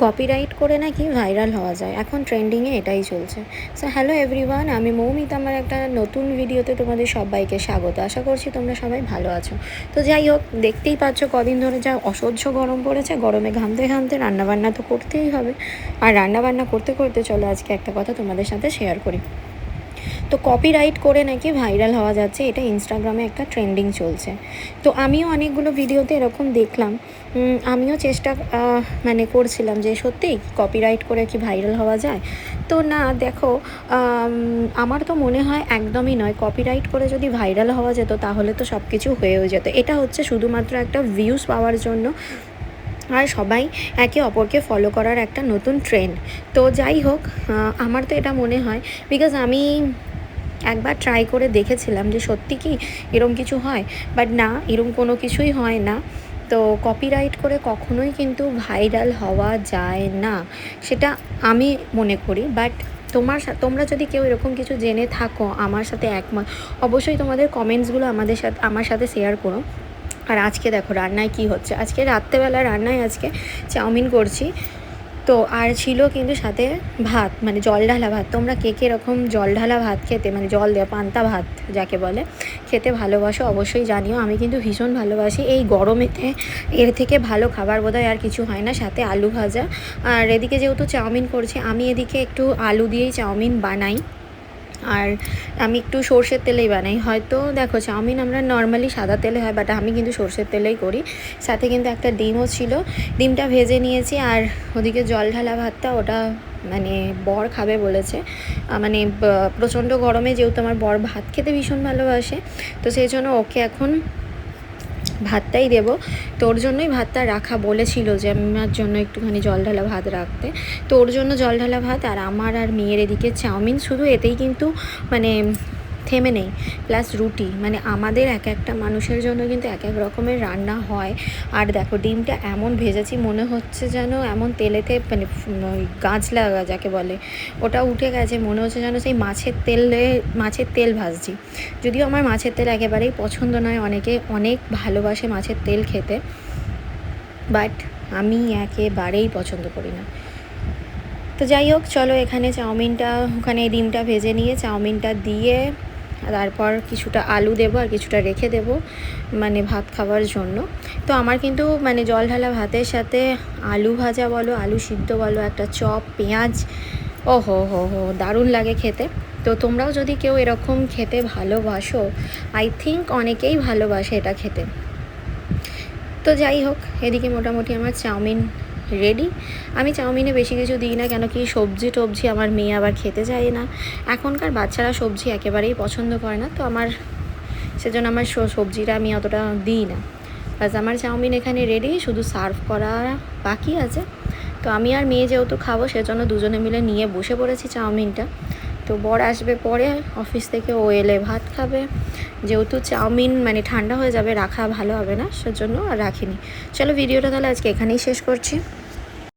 Copyright করে নাকি viral হওয়া যায়, এখন ট্রেন্ডিংয়ে এটাই চলছে। সো হ্যালো এভরিওয়ান, আমি মৌমিতা, আমার একটা নতুন ভিডিওতে তোমাদের সবাইকে স্বাগত। আশা করছি তোমরা সবাই ভালো আছো। তো যাই হোক, দেখতেই পাচ্ছ কদিন ধরে যা অসহ্য গরম পড়েছে, গরমে ঘামতে ঘামতে রান্নাবান্না তো করতেই হবে। আর রান্নাবান্না করতে করতে চলো আজকে একটা কথা তোমাদের সাথে শেয়ার করি। তো কপিরাইট করে নাকি ভাইরাল হওয়া যাচ্ছে, এটা ইনস্টাগ্রামে একটা ট্রেন্ডিং চলছে। তো আমিও অনেকগুলো ভিডিওতে এরকম দেখলাম। আমিও চেষ্টা করছিলাম যে সত্যিই কপিরাইট করে কি ভাইরাল হওয়া যায়। তো না, দেখো, আমার তো মনে হয় একদমই নয়। কপিরাইট করে যদি ভাইরাল হওয়া যেত তাহলে তো সব কিছু হয়েও যেত। এটা হচ্ছে শুধুমাত্র একটা ভিউজ পাওয়ার জন্য, আর সবাই একে অপরকে ফলো করার একটা নতুন ট্রেন্ড। তো যাই হোক, আমার তো এটা মনে হয়, বিকজ আমি একবার ট্রাই করে দেখেছিলাম যে সত্যি কি এরম কিছু হয়, বাট না, এরম কোনো কিছুই হয় না। তো কপিরাইট করে কখনোই কিন্তু ভাইরাল হওয়া যায় না, সেটা আমি মনে করি। বাট তোমরা যদি কেউ এরকম কিছু জেনে থাকো আমার সাথে একমত, অবশ্যই তোমাদের কমেন্টসগুলো আমার সাথে শেয়ার করো। আর আজকে দেখো রান্নায় কি হচ্ছে। আজকে রাত্রেবেলা রান্নায় আজকে চাউমিন করছি। তো আর ছিল কিন্তু সাথে ভাত, মানে জল ঢালা ভাত। তোমরা কে কে এরকম জল ঢালা ভাত খেতে, মানে জল দেওয়া পান্তা ভাত যাকে বলে, খেতে ভালোবাসো অবশ্যই জানিও। আমি কিন্তু ভীষণ ভালোবাসি। এই গরমেতে এর থেকে ভালো খাবার বোধহয় আর কিছু হয় না। সাথে আলু ভাজা। আর এদিকে যেহেতু চাউমিন করছি, আমি এদিকে একটু আলু দিয়েই চাউমিন বানাই। আর আমি একটু সর্ষের তেলেই বানাই। হয়তো দেখো, চাউমিন আমরা নর্মালি সাদা তেলে হয়, বাট আমি কিন্তু সর্ষের তেলেই করি। সাথে কিন্তু একটা ডিমও ছিল, ডিমটা ভেজে নিয়েছি। আর ওদিকে জল ঢালা ভাতটা, ওটা মানে বর খাবে বলেছে। মানে প্রচণ্ড গরমে যেহেতু আমার বর ভাত খেতে ভীষণ ভালোবাসে, তো সেই জন্য ওকে এখন ভাতটাই দেবো। তো ওর জন্যই ভাতটা রাখা বলেছিল যে আমার জন্য একটুখানি জল ঢালা ভাত রাখতে। তো ওর জন্য জল ঢালা ভাত, আর আমার আর মেয়ের এদিকে চাউমিন। শুধু এতেই কিন্তু মানে থেমে নেই, প্লাস রুটি। মানে আমাদের এক একটা মানুষের জন্য কিন্তু এক এক রকমের রান্না হয়। আর দেখো, ডিমটা এমন ভেজেছি মনে হচ্ছে যেন এমন তেলেতে, মানে ওই গাছ লাগা যাকে বলে, ওটা উঠে গেছে। মনে হচ্ছে যেন সেই মাছের তেল ভাজছি। যদিও আমার মাছের তেল একেবারেই পছন্দ নয়, অনেকে অনেক ভালোবাসে মাছের তেল খেতে, বাট আমি একেবারেই পছন্দ করি না। তো যাই হোক, চলো এখানে ওখানে ডিমটা ভেজে নিয়ে চাউমিনটা দিয়ে তারপর কিছুটা আলু দেবো আর কিছুটা রেখে দেবো, মানে ভাত খাওয়ার জন্য। তো আমার কিন্তু মানে জল ঢালা ভাতের সাথে আলু ভাজা বলো, আলু সিদ্ধ বলো, একটা চপ, পেঁয়াজ, ও হো হো হো, দারুণ লাগে খেতে। তো তোমরাও যদি কেউ এরকম খেতে ভালোবাসো, আই থিঙ্ক অনেকেই ভালোবাসে এটা খেতে। তো যাই হোক, এদিকে মোটামুটি আমার চাউমিন রেডি। আমি চাউমিনে বেশি কিছু দিই না, কেন কি সবজি টবজি আমার মেয়ে আবার খেতে চায় না। এখনকার বাচ্চারা সবজি একেবারেই পছন্দ করে না, তো সেজন্য আমার সবজিটা আমি অতটা দিই না। বাস আমার চাউমিন এখানে রেডি, শুধু সার্ভ করা বাকি আছে। তো আমি আর মেয়ে যেহেতু খাবো, সেজন্য দুজনে মিলে নিয়ে বসে পড়েছি চাউমিনটা। তো বর আসবে পরে অফিস থেকে, ও এলে ভাত খাবে। যেহেতু চাউমিন মানে ঠান্ডা হয়ে যাবে, রাখা ভালো হবে না, সেজন্য আর রাখিনি। চলো ভিডিওটা তাহলে আজকে এখানেই শেষ করছি।